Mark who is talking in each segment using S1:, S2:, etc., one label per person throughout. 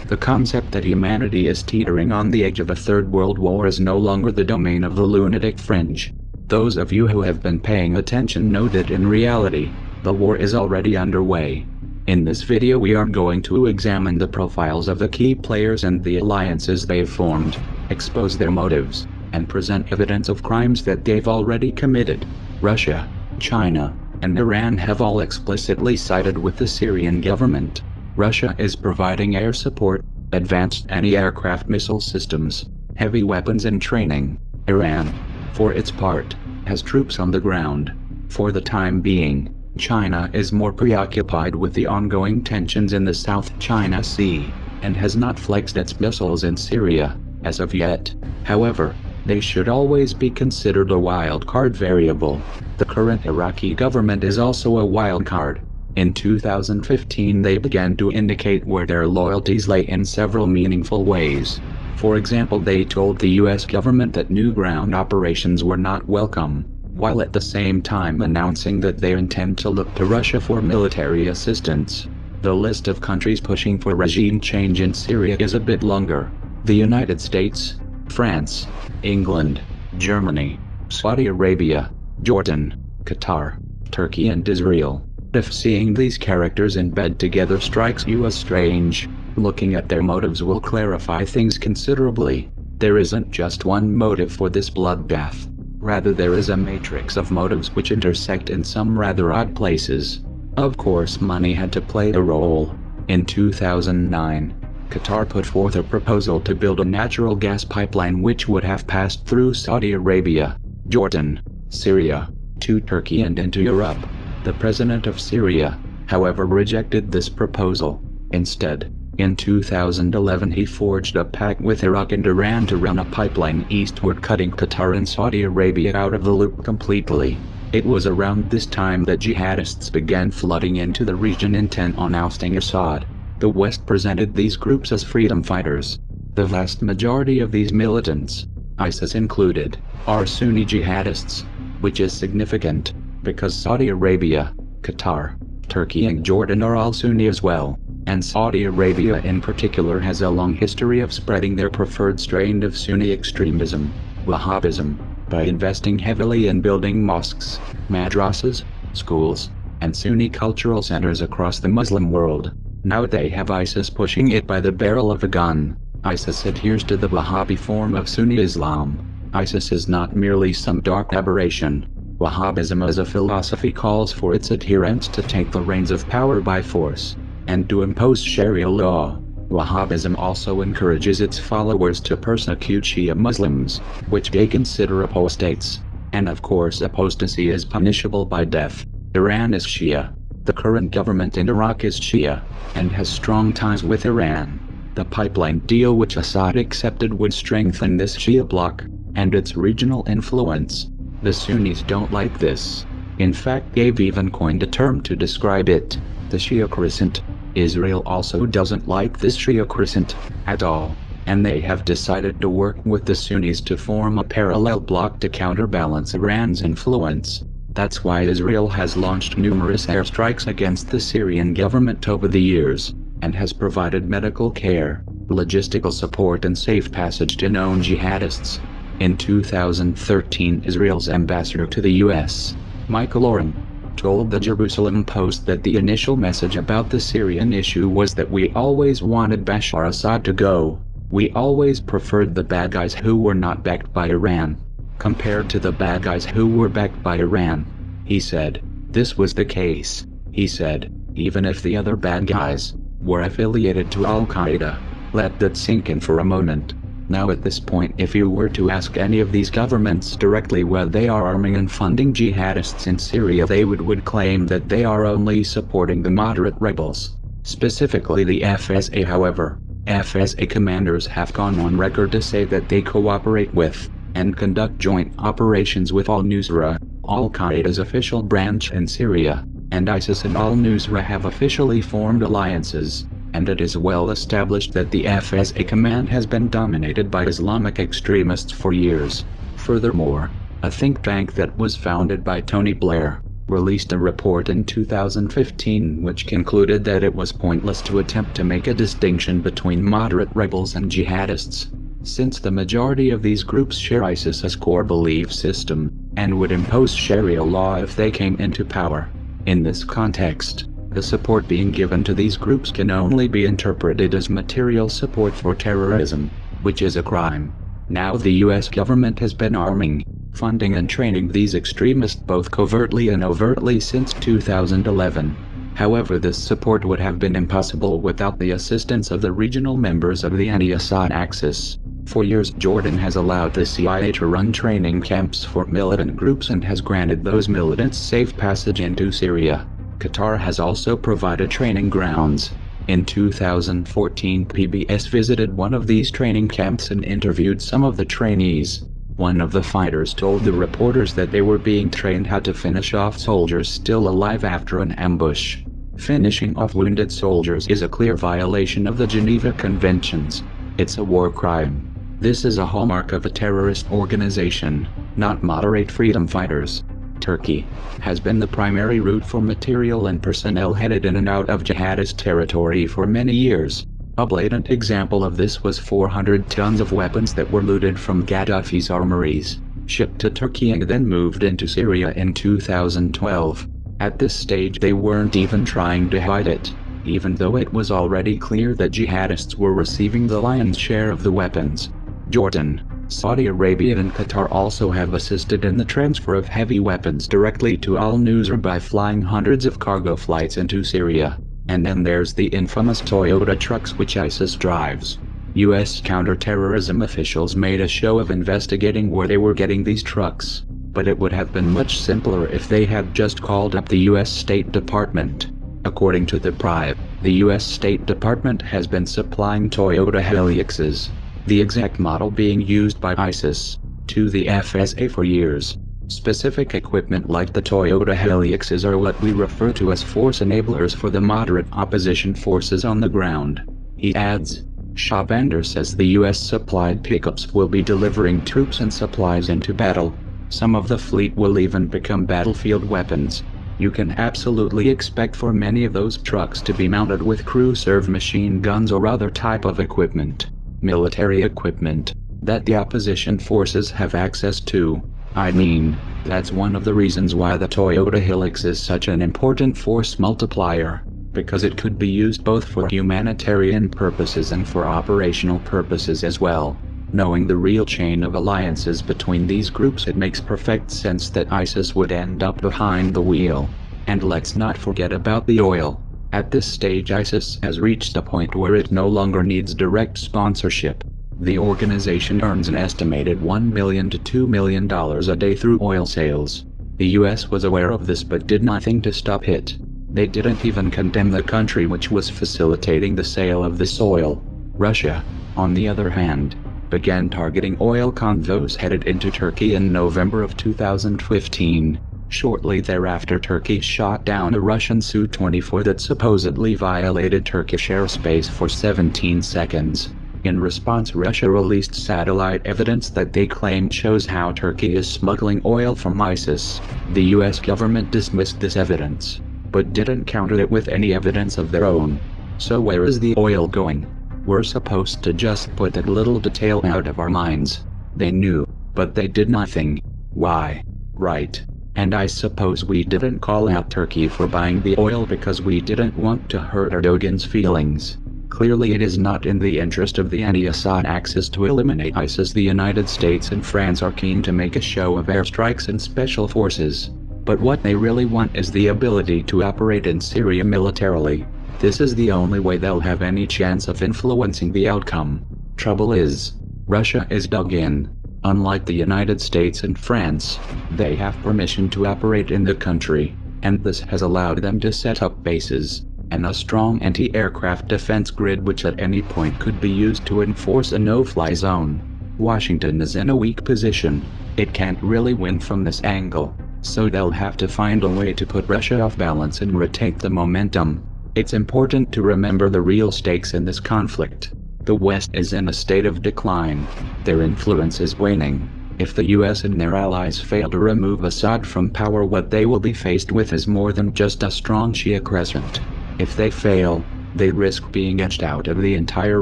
S1: The concept that humanity is teetering on the edge of a third world war is no longer the domain of the lunatic fringe. Those of you who have been paying attention know that in reality, the war is already underway. In this video we are going to examine the profiles of the key players and the alliances they've formed, expose their motives, and present evidence of crimes that they've already committed. Russia, China, and Iran have all explicitly sided with the Syrian government. Russia is providing air support, advanced anti-aircraft missile systems, heavy weapons and training. Iran, for its part, has troops on the ground. For the time being, China is more preoccupied with the ongoing tensions in the South China Sea, and has not flexed its missiles in Syria, as of yet. However, they should always be considered a wild card variable. The current Iraqi government is also a wild card. In 2015 they began to indicate where their loyalties lay in several meaningful ways. For example, they told the US government that new ground operations were not welcome, while at the same time announcing that they intend to look to Russia for military assistance. The list of countries pushing for regime change in Syria is a bit longer. The United States, France, England, Germany, Saudi Arabia, Jordan, Qatar, Turkey and Israel. If seeing these characters in bed together strikes you as strange, looking at their motives will clarify things considerably. There isn't just one motive for this bloodbath. Rather, there is a matrix of motives which intersect in some rather odd places. Of course, money had to play a role. In 2009, Qatar put forth a proposal to build a natural gas pipeline which would have passed through Saudi Arabia, Jordan, Syria, to Turkey and into Europe. The president of Syria, however, rejected this proposal. Instead, in 2011 he forged a pact with Iraq and Iran to run a pipeline eastward, cutting Qatar and Saudi Arabia out of the loop completely. It was around this time that jihadists began flooding into the region intent on ousting Assad. The West presented these groups as freedom fighters. The vast majority of these militants, ISIS included, are Sunni jihadists, which is significant, because Saudi Arabia, Qatar, Turkey and Jordan are all Sunni as well, and Saudi Arabia in particular has a long history of spreading their preferred strain of Sunni extremism, Wahhabism, by investing heavily in building mosques, madrasas, schools, and Sunni cultural centers across the Muslim world. Now they have ISIS pushing it by the barrel of a gun. ISIS adheres to the Wahhabi form of Sunni Islam. ISIS is not merely some dark aberration. Wahhabism as a philosophy calls for its adherents to take the reins of power by force, and to impose Sharia law. Wahhabism also encourages its followers to persecute Shia Muslims, which they consider apostates. And of course apostasy is punishable by death. Iran is Shia. The current government in Iraq is Shia, and has strong ties with Iran. The pipeline deal which Assad accepted would strengthen this Shia bloc, and its regional influence. The Sunnis don't like this. In fact, they've even coined a term to describe it, the Shia crescent. Israel also doesn't like this Shia crescent at all, and they have decided to work with the Sunnis to form a parallel bloc to counterbalance Iran's influence. That's why Israel has launched numerous airstrikes against the Syrian government over the years, and has provided medical care, logistical support and safe passage to known jihadists. In 2013, Israel's ambassador to the US, Michael Oren, told the Jerusalem Post that the initial message about the Syrian issue was that we always wanted Bashar Assad to go. We always preferred the bad guys who were not backed by Iran, compared to the bad guys who were backed by Iran. He said, this was the case. He said, even if the other bad guys were affiliated to Al-Qaeda. Let that sink in for a moment. Now at this point, if you were to ask any of these governments directly whether they are arming and funding jihadists in Syria, they would claim that they are only supporting the moderate rebels, specifically the FSA. However, FSA commanders have gone on record to say that they cooperate with, and conduct joint operations with al-Nusra, Al-Qaeda's official branch in Syria, and ISIS and al-Nusra have officially formed alliances. And it is well established that the FSA command has been dominated by Islamic extremists for years. Furthermore, a think tank that was founded by Tony Blair, released a report in 2015 which concluded that it was pointless to attempt to make a distinction between moderate rebels and jihadists, since the majority of these groups share ISIS's core belief system, and would impose Sharia law if they came into power. In this context, the support being given to these groups can only be interpreted as material support for terrorism, which is a crime. Now the US government has been arming, funding and training these extremists both covertly and overtly since 2011. However, this support would have been impossible without the assistance of the regional members of the anti-Assad axis. For years, Jordan has allowed the CIA to run training camps for militant groups and has granted those militants safe passage into Syria. Qatar has also provided training grounds. In 2014, PBS visited one of these training camps and interviewed some of the trainees. One of the fighters told the reporters that they were being trained how to finish off soldiers still alive after an ambush. Finishing off wounded soldiers is a clear violation of the Geneva Conventions. It's a war crime. This is a hallmark of a terrorist organization, not moderate freedom fighters. Turkey has been the primary route for material and personnel headed in and out of jihadist territory for many years. A blatant example of this was 400 tons of weapons that were looted from Gaddafi's armories, shipped to Turkey and then moved into Syria in 2012. At this stage they weren't even trying to hide it, even though it was already clear that jihadists were receiving the lion's share of the weapons. Jordan, Saudi Arabia and Qatar also have assisted in the transfer of heavy weapons directly to al-Nusra by flying hundreds of cargo flights into Syria. And then there's the infamous Toyota trucks which ISIS drives. US counterterrorism officials made a show of investigating where they were getting these trucks, but it would have been much simpler if they had just called up the US State Department. According to the Prive, the US State Department has been supplying Toyota Hiluxes, the exact model being used by ISIS, to the FSA for years. Specific equipment like the Toyota Hiluxes are what we refer to as force enablers for the moderate opposition forces on the ground. He adds, Shabander says the US supplied pickups will be delivering troops and supplies into battle. Some of the fleet will even become battlefield weapons. You can absolutely expect for many of those trucks to be mounted with crew-served machine guns or other type of equipment. Military equipment that the opposition forces have access to. I mean, that's one of the reasons why the Toyota Hilux is such an important force multiplier, because it could be used both for humanitarian purposes and for operational purposes as well. Knowing the real chain of alliances between these groups, it makes perfect sense that ISIS would end up behind the wheel. And let's not forget about the oil. At this stage ISIS has reached a point where it no longer needs direct sponsorship. The organization earns an estimated $1 million to $2 million a day through oil sales. The US was aware of this but did nothing to stop it. They didn't even condemn the country which was facilitating the sale of this oil. Russia, on the other hand, began targeting oil convoys headed into Turkey in November of 2015. Shortly thereafter, Turkey shot down a Russian Su-24 that supposedly violated Turkish airspace for 17 seconds. In response, Russia released satellite evidence that they claimed shows how Turkey is smuggling oil from ISIS. The US government dismissed this evidence, but didn't counter it with any evidence of their own. So where is the oil going? We're supposed to just put that little detail out of our minds. They knew, but they did nothing. Why? Right. And I suppose we didn't call out Turkey for buying the oil because we didn't want to hurt Erdogan's feelings. Clearly it is not in the interest of the anti-Assad axis to eliminate ISIS. The United States and France are keen to make a show of airstrikes and special forces. But what they really want is the ability to operate in Syria militarily. This is the only way they'll have any chance of influencing the outcome. Trouble is, Russia is dug in. Unlike the United States and France, they have permission to operate in the country, and this has allowed them to set up bases, and a strong anti-aircraft defense grid which at any point could be used to enforce a no-fly zone. Washington is in a weak position. It can't really win from this angle, so they'll have to find a way to put Russia off balance and retake the momentum. It's important to remember the real stakes in this conflict. The West is in a state of decline. Their influence is waning. If the US and their allies fail to remove Assad from power, what they will be faced with is more than just a strong Shia crescent. If they fail, they risk being edged out of the entire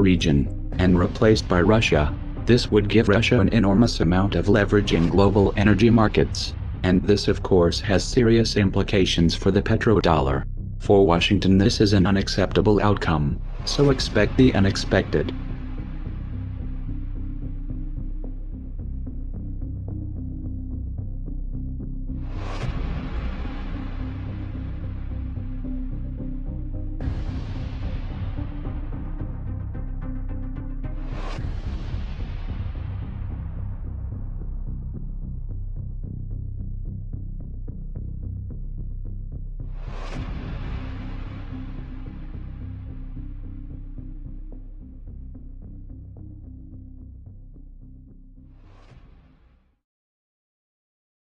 S1: region and replaced by Russia. This would give Russia an enormous amount of leverage in global energy markets. And this of course has serious implications for the petrodollar. For Washington, this is an unacceptable outcome, so expect the unexpected.